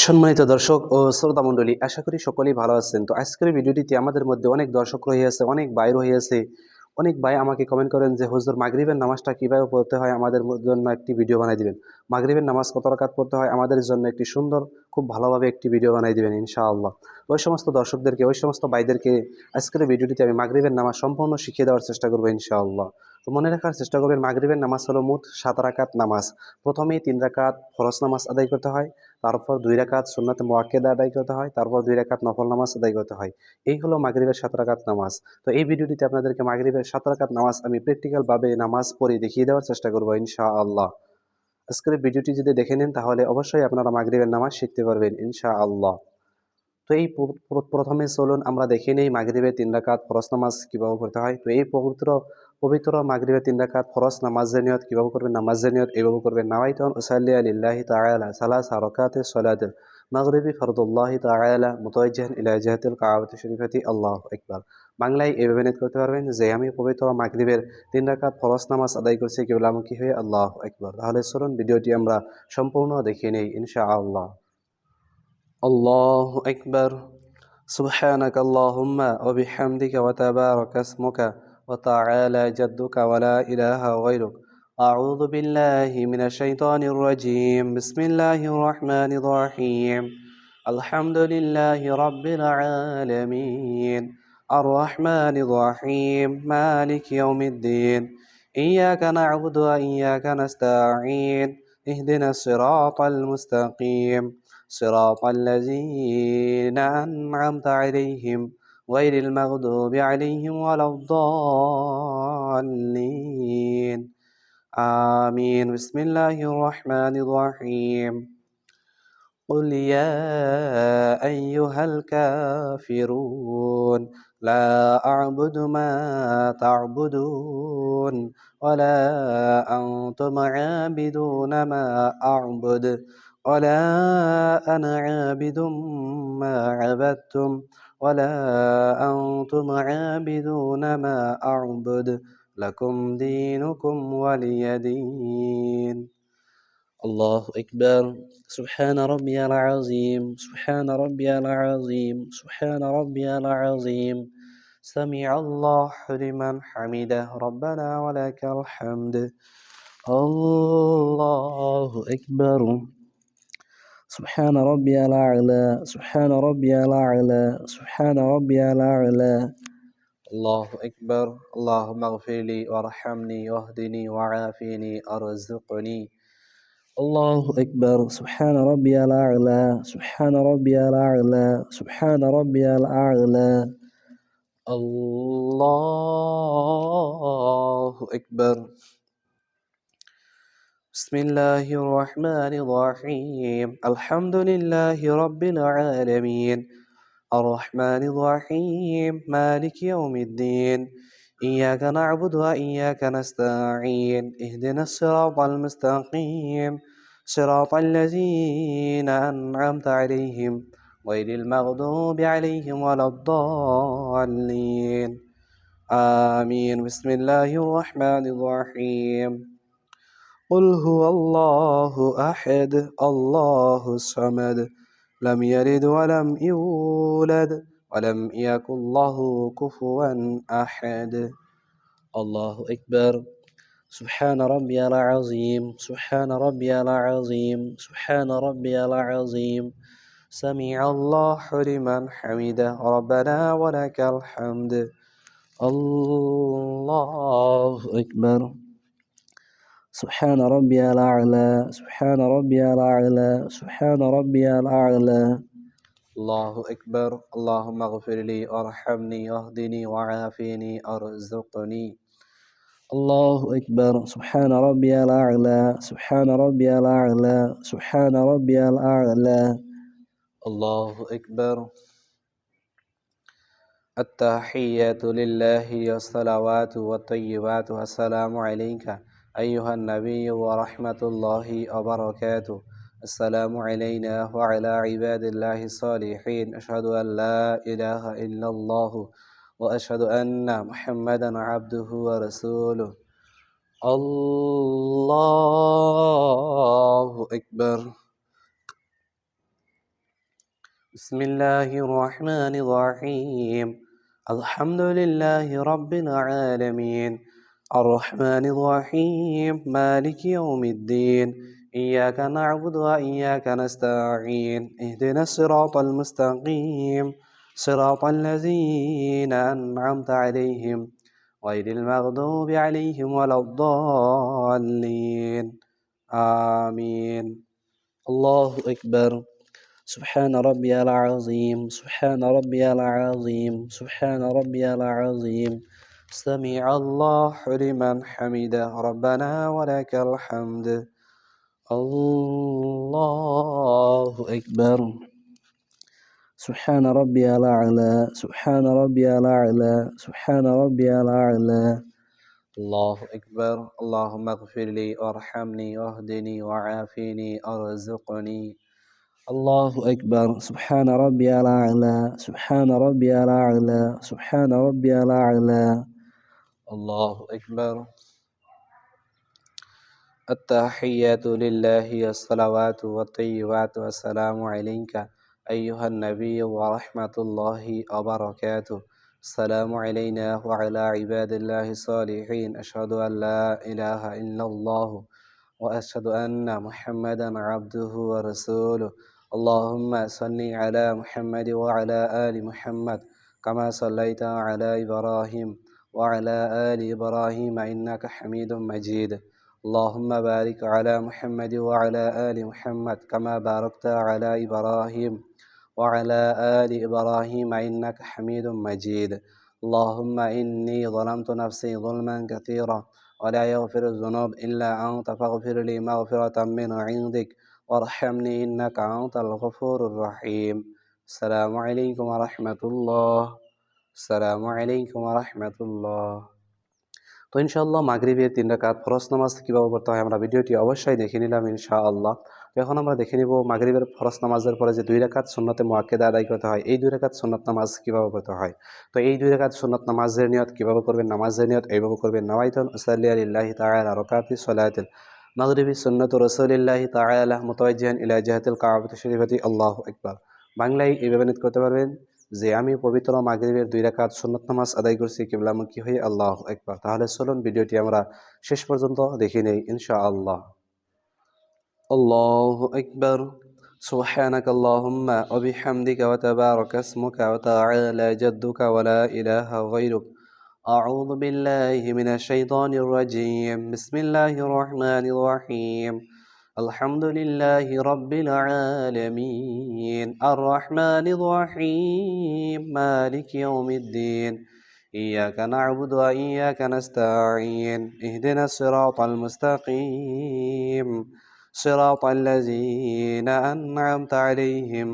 সম্মানিত দর্শক ও শ্রোতা মণ্ডলী, আশা করি সকলেই ভালো আছেন। তো আজকের ভিডিওটিতে আমাদের মধ্যে অনেক দর্শক রহিয়াছে, অনেক ভাই রহিয়াছে। অনেক ভাই আমাকে কমেন্ট করেন যে হুজুর মাগরিবের নামাজটা কিভাবে পড়তে হয় আমাদের জন্য একটি ভিডিও বানাই দিবেন। মাগরিবের নামাজ কত রাকাত পড়তে হয় আমাদের জন্য একটি সুন্দর খুব ভালোভাবে একটি ভিডিও বানাই দিবেন ইনশাআল্লাহ। ওই সমস্ত দর্শকদেরকে, ওই সমস্ত ভাইদেরকে আজকের ভিডিওটিতে আমি মাগরিবের নামাজ সম্পূর্ণ শিখিয়ে দেওয়ার চেষ্টা করবো ইনশাআল্লাহ। তো মনে রাখার চেষ্টা করবেন, মাগরিবের নামাজ হলো মোট 7 রাকাত নামাজ। প্রথমেই 3 রাকাত ফরজ নামাজ আদায় করতে হয়, তারপর 2 রাকাত সুন্নাতে মুআক্কাদা আদায় করতে হয়, তারপর 2 রাকাত নফল নামাজ আদায় করতে হয়। এই হলো মাগরিবের 7 রাকাত নামাজ। তো এই ভিডিওটিতে আপনাদেরকে মাগরিবের 7 রাকাত নামাজ আমি প্র্যাকটিক্যাল ভাবে নামাজ পড়ে দেখিয়ে দেওয়ার চেষ্টা করব ইনশাআল্লাহ। আজকের ভিডিওটি যদি দেখে নেন তাহলে অবশ্যই আপনারা মাগরিবের নামাজ শিখতে পারবেন ইনশাআল্লাহ। তো এই প্রথমে চলুন আমরা দেখে নেই মাগরিবের 3 রাকাত ফরজ নামাজ কিভাবে পড়তে হয়। তো এই পবিত্র পবিত্র মাগরিবের 3 রাকাত ফরজ নামাজের নিয়ত কিভাবে করবেন? নামাজের নিয়ত এইভাবে করবেন, নাওয়াইতু আন উসাল্লি লিল্লাহি তাআলা সালাসা রাকাতিস সালাতিল মাগরিবি ফরদুল্লাহি তাআলা মুতাওয়াজ্জিহান ইলা জিহাতিল কাবাতি শরীফাতি আল্লাহু আকবার। বাংলায় এইভাবে নিয়ত করতে পারবেন যে আমি পবিত্র মাগরিবের 3 রাকাত ফরজ নামাজ আদায় করছি কিবলামুখী হয়ে আল্লাহু আকবার। তাহলে চলুন ভিডিওটি আমরা সম্পূর্ণ দেখে নেই ইনশাআল্লাহ। الله أكبر. سبحانك اللهم وبحمدك وتبارك اسمك وتعالى جدك ولا إله غيرك. أعوذ بالله من الشيطان الرجيم. بسم الله الرحمن الرحيم. الحمد لله رب العالمين الرحمن الرحيم مالك يوم الدين. إياك نعبد وإياك نستعين. اهدنا الصراط المستقيم صراط الذين أنعمت عليهم غير المغضوب عليهم ولا الضالين آمين. بسم الله الرحمن الرحيم. قل يا أيها الكافرون لا أعبد ما تعبدون ولا أنتم عابدون ما أعبد ولا أنا عابد ما عبدتم ولا أنتم عابدون ما أعبد لكم دينكم ولي دين. الله أكبر. سبحان ربي العظيم سبحان ربي العظيم سبحان ربي العظيم. سمع الله لمن حمده ربنا ولك الحمد. الله أكبر. سبحان ربي الأعلى سبحان ربي الأعلى سبحان ربي الأعلى. الله أكبر. اللهم اغفر لي وارحمني واهدني وعافني أرزقني. الله أكبر. سبحان ربي الأعلى سبحان ربي الأعلى سبحان ربي الأعلى. الله أكبر. بسم الله الرحمن الرحيم. الحمد لله رب العالمين الرحمن الرحيم مالك يوم الدين. إياك نعبد وإياك نستعين. اهدنا الصراط المستقيم صراط الذين أنعمت عليهم غير المغضوب عليهم ولا الضالين آمين. بسم الله الرحمن الرحيم. قل هو الله أحد الله الصمد لم يلد ولم يولد ولم يكن له كفوا أحد. الله أكبر. سبحان ربي العظيم سبحان ربي العظيم سبحان ربي العظيم. سمع الله لمن حمده ربنا ولك الحمد. الله أكبر. سبحان ربي الأعلى سبحان ربي الأعلى سبحان ربي الأعلى. الله أكبر. اللهم اغفر لي وارحمني واهدني وعافني أرزقني. الله أكبر. سبحان ربي الأعلى سبحان ربي الأعلى سبحان ربي الأعلى. الله أكبر. التحيات لله والصلوات والطيبات والسلام عليك أيها النبي ورحمة الله وبركاته. السلام علينا وعلى عباد الله الصالحين. أشهد أن لا إله إلا الله وأشهد أن محمدا عبده ورسوله. الله أكبر. بسم الله الرحمن الرحيم الحمد لله رب العالمين الرحمن الرحيم مالك يوم الدين إياك نعبد وإياك نستعين اهدنا الصراط المستقيم صراط الذين أنعمت عليهم غير المغضوب عليهم ولا الضالين آمين الله أكبر سبحان ربي العظيم سبحان ربي العظيم سبحان ربي العظيم سمع الله لمن حمده ربنا ولك الحمد الله أكبر سبحان ربي الأعلى سبحان ربي الأعلى سبحان ربي الأعلى الله أكبر اللهم اغفر لي وارحمني واهدني وعافني ارزقني الله أكبر سبحان ربي الأعلى سبحان ربي الأعلى سبحان ربي الأعلى الله أكبر التحيات لله الصلوات والطيبات والسلام عليك أيها النبي ورحمة الله وبركاته السلام علينا وعلى عباد الله الصالحين أشهد أن لا إله إلا الله وأشهد أن محمدا عبده ورسوله اللهم صل على محمد وعلى آل محمد كما صليت على إبراهيم وعلى آل إبراهيم إنك حميد مجيد اللهم بارك على محمد وعلى آل محمد كما باركت على إبراهيم وعلى آل إبراهيم إنك حميد مجيد اللهم إني ظلمت نفسي ظلما كثيرا ولا يغفر الذنوب إلا أنت فاغفر لي مغفرة من عندك وارحمني إنك أنت الغفور الرحيم السلام عليكم ورحمة الله السلام عليكم ورحمة الله তো ইনশাআল্লাহ মাগরিবের 3 রাকাত ফরজ নামাজ কিভাবে পড়তে হয় আমরা ভিডিওটি অবশ্যই দেখে নিলাম ইনশাআল্লাহ। তো এখন আমরা দেখে নিব মাগরিবের ফরজ নামাজের পরে যে 2 রাকাত সুন্নতে মুআক্কাদা আদায় করতে হয় এই 2 রাকাত সুন্নত নামাজ কিভাবে পড়তে হয়। তো এই 2 রাকাত সুন্নত নামাজের নিয়ত কিভাবে করবেন, নামাজের নিয়ত এইভাবে করবেন নাওয়াইতুন উসাল্লি লিল্লাহি তাআলা রাকাতি সালাতিল মাগরিবি সুন্নাতু রাসূলিল্লাহি তাআলা মুতাওয়াজ্জিহান ইলা জিহাতিল কাবাতি শরীফাতি আল্লাহু আকবার। বাংলায় এইভাবে নিয়ত করতে পারবেন যে আমি পবিত্র মাগরিবের 2 রাকাত সুন্নত নামাজ আদায় করছি কিবলামুখী হয়ে আল্লাহু আকবার। তাহলে চলুন ভিডিওটি আমরা শেষ পর্যন্ত দেখে নেই ইনশাআল্লাহ। আল্লাহু আকবার সুবহানাকা আল্লাহুম্মা ওয়া বিহামদিকা ওয়া তাবারাকা ইসমুকা ওয়া তাআলা জাদ্দুকা ওয়া লা ইলাহা গায়রুক أعوذ بالله من الشيطان الرجيم بسم الله الرحمن الرحيم الحمد لله رب العالمين الرحمن الرحيم مالك يوم الدين إياك نعبد وإياك نستعين اهدنا الصراط المستقيم صراط الذين أنعمت عليهم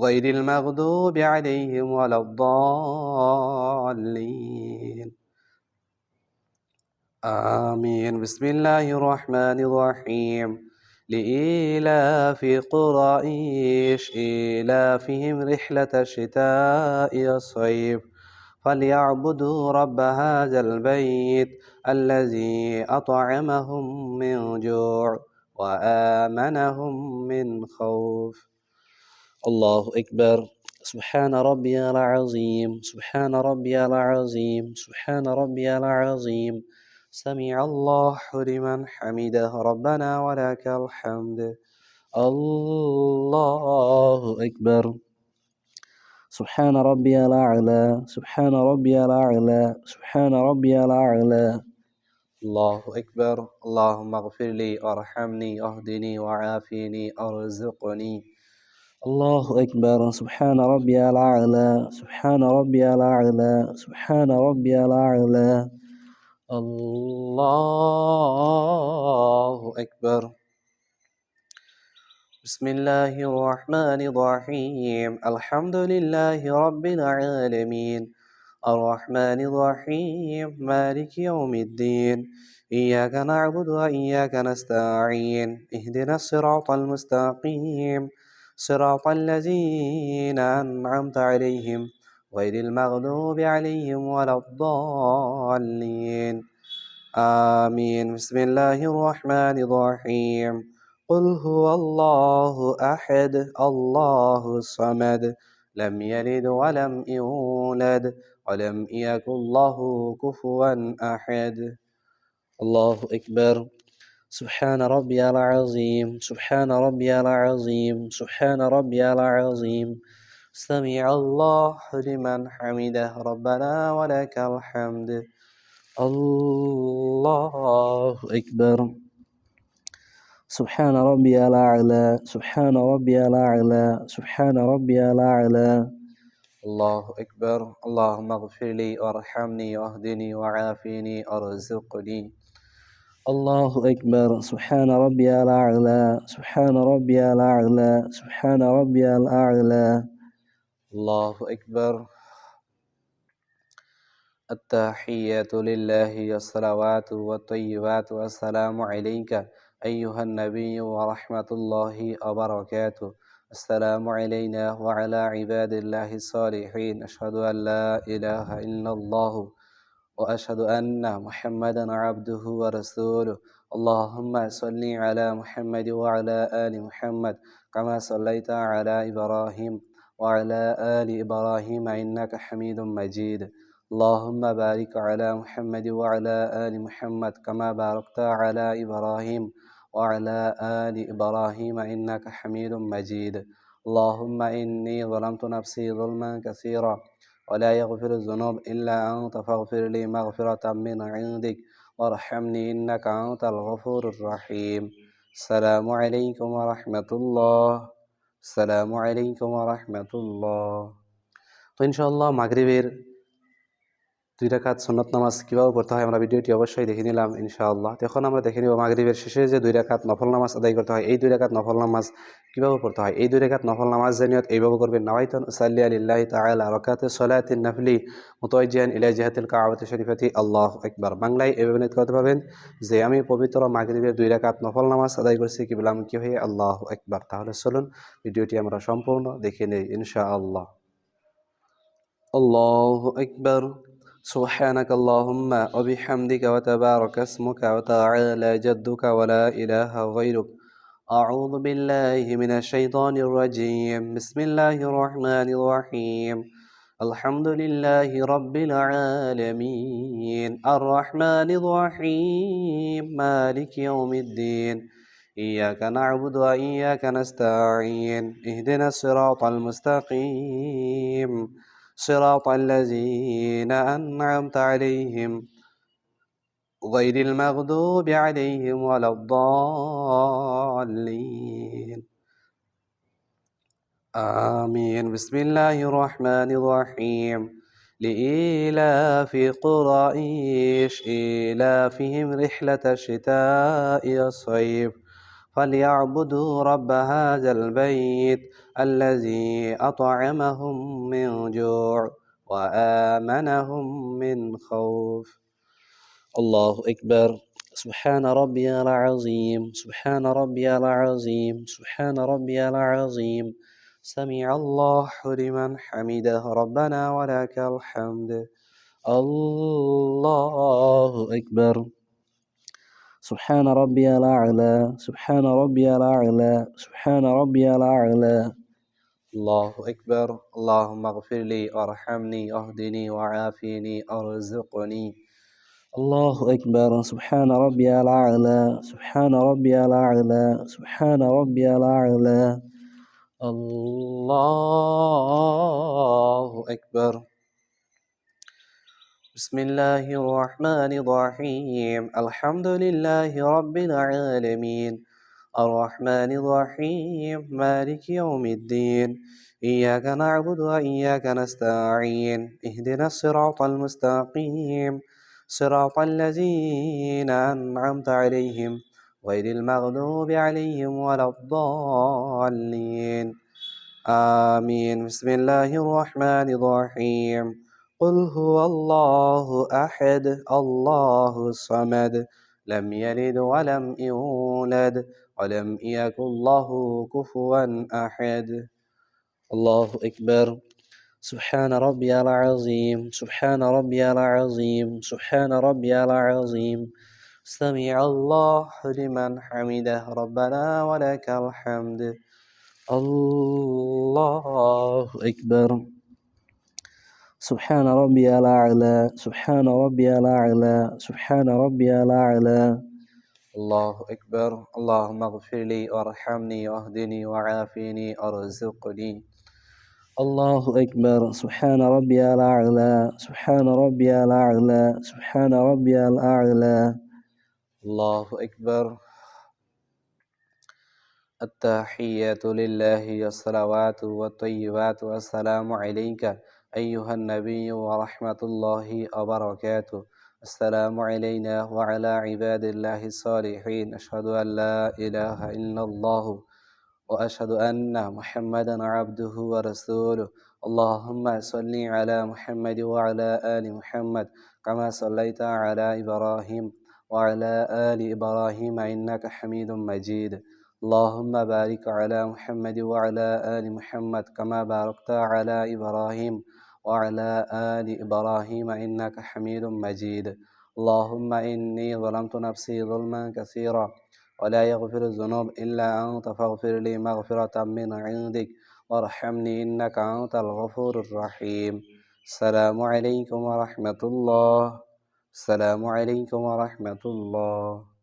غير المغضوب عليهم ولا الضالين آمين بسم الله الرحمن الرحيم لإيلاف قريش إيلافهم رحلة الشتاء والصيف فليعبدوا رب هذا البيت الذي أطعمهم من جوع وآمنهم من خوف الله أكبر سبحان ربي العظيم سبحان ربي العظيم سبحان ربي العظيم سمع الله لمن حمده ربنا ولك الحمد الله أكبر سبحان ربي الأعلى سبحان ربي الأعلى سبحان ربي الأعلى الله أكبر اللهم اغفر لي وارحمني واهدني وعافني ارزقني الله أكبر سبحان ربي الأعلى سبحان ربي الأعلى سبحان ربي الأعلى الله أكبر بسم الله الرحمن الرحيم الحمد لله رب العالمين الرحمن الرحيم مالك يوم الدين إياك نعبد وإياك نستعين اهدنا الصراط المستقيم صراط الذين أنعمت عليهم غير المغضوب عليهم ولا الضالين آمين بسم الله الرحمن الرحيم قل هو الله أحد الله الصمد لم يلد ولم يولد ولم يكن له كفوا أحد الله أكبر سبحان ربي العظيم سبحان ربي العظيم سبحان ربي العظيم سمع الله لمن حمده ربنا ولك الحمد الله أكبر سبحان ربي الأعلى سبحان ربي الأعلى سبحان ربي الأعلى الله أكبر اللهم اغفر لي وارحمني واهدني وعافني وارزقني الله أكبر سبحان ربي الأعلى سبحان ربي الأعلى سبحان ربي الأعلى الله أكبر التحيات لله والصلوات والطيبات والسلام عليك أيها النبي ورحمة الله وبركاته السلام علينا وعلى عباد الله الصالحين أشهد أن لا إله إلا الله وأشهد أن محمدا عبده ورسوله اللهم صل على محمد وعلى آل محمد كما صليت على إبراهيم وعلى آل إبراهيم إنك حميد مجيد اللهم بارك على محمد وعلى آل محمد كما باركت على إبراهيم وعلى آل إبراهيم إنك حميد مجيد اللهم إني ظلمت نفسي ظلما كثيرا ولا يغفر الذنوب إلا أنت فاغفر لي مغفرة من عندك وارحمني إنك أنت الغفور الرحيم السلام عليكم ورحمة الله السلام عليكم ورحمة الله তো ইনশাআল্লাহ মাগরিবের 2 রাকাত সুন্নত নামাজ কিভাবে পড়তে হয় আমরা ভিডিওটি অবশ্যই দেখে নিলাম ইনশাআল্লাহ। এখন আমরা দেখে নিব মাগরিবের শেষে যে 2 রাকাত নফল নামাজ আদায় করতে হয় এই 2 রাকাত নফল নামাজ কিভাবে পড়তে হয়। এই 2 রাকাত নফল নামাজের নিয়ত এইভাবে করবেন নাওয়াইতুন উসাল্লি লিল্লাহি তাআলা রাকাতে সালাতিন নাফলি মুতাওয়াজ্জিহান ইলা জিহাতিল কাবাতি শরীফাতি আল্লাহু আকবার। বাংলায় এইভাবে নিয়ত করতে পারবেন যে আমি পবিত্র মাগরিবের 2 রাকাত নফল নামাজ আদায় করছি কিবলামুখী হয়ে আল্লাহু আকবার। তাহলে চলুন ভিডিওটি আমরা সম্পূর্ণ দেখে নেই ইনশাআল্লাহ। আল্লাহু আকবার سبحانك اللهم وبحمدك وتبارك اسمك وتعالى جدك ولا إله غيرك أعوذ بالله من الشيطان الرجيم بسم الله الرحمن الرحيم الحمد لله رب العالمين الرحمن الرحيم مالك يوم الدين إياك نعبد وإياك نستعين اهدنا الصراط المستقيم صراط الذين أنعمت عليهم غير المغضوب عليهم ولا الضالين آمين بسم الله الرحمن الرحيم لإيلاف قريش إيلافهم رحلة الشتاء والصيف فليعبدوا رب هذا البيت الذي أطعمهم من جوع وآمنهم من خوف الله أكبر سبحان ربي العظيم سبحان ربي العظيم سبحان ربي العظيم سمع الله لمن حمده ربنا ولك الحمد الله أكبر سبحان ربي الأعلى سبحان ربي الأعلى سبحان ربي الأعلى الله أكبر اللهم اغفر لي وارحمني واهدني وعافني وارزقني الله أكبر سبحان ربي الأعلى سبحان ربي الأعلى سبحان ربي الأعلى الله أكبر بسم الله الرحمن الرحيم الحمد لله رب العالمين الرحمن الرحيم مالك يوم الدين إياك نعبد وإياك نستعين اهدنا الصراط المستقيم صراط الذين أنعمت عليهم غير المغضوب عليهم ولا الضالين آمين بسم الله الرحمن الرحيم قل هو الله أحد الله الصمد لم يلد ولم يولد ولم يكن له كفوا أحد الله أكبر سبحان ربي العظيم سبحان ربي العظيم سبحان ربي العظيم سمع الله لمن حمده ربنا ولك الحمد الله أكبر سبحان ربي الأعلى سبحان ربي الأعلى سبحان ربي الأعلى الله أكبر اللهم اغفر لي وارحمني واهدني وعافني وارزقني الله أكبر سبحان ربي الأعلى سبحان ربي الأعلى سبحان ربي الأعلى الله أكبر التحيات لله والصلوات والطيبات والسلام عليك أيها النبي ورحمة الله وبركاته السلام علينا وعلى عباد الله الصالحين أشهد أن لا إله إلا الله وأشهد أن محمدا عبده ورسوله اللهم صل على محمد وعلى آل محمد كما صليت على إبراهيم وعلى آل إبراهيم إنك حميد مجيد اللهم بارك على محمد وعلى آل محمد كما باركت على إبراهيم وعلى آل إبراهيم إنك حميد مجيد اللهم إني ظلمت نفسي ظلما كثيرا ولا يغفر الذنوب إلا أنت فاغفر لي مغفرة من عندك وارحمني إنك أنت الغفور الرحيم السلام عليكم ورحمة الله السلام عليكم ورحمة الله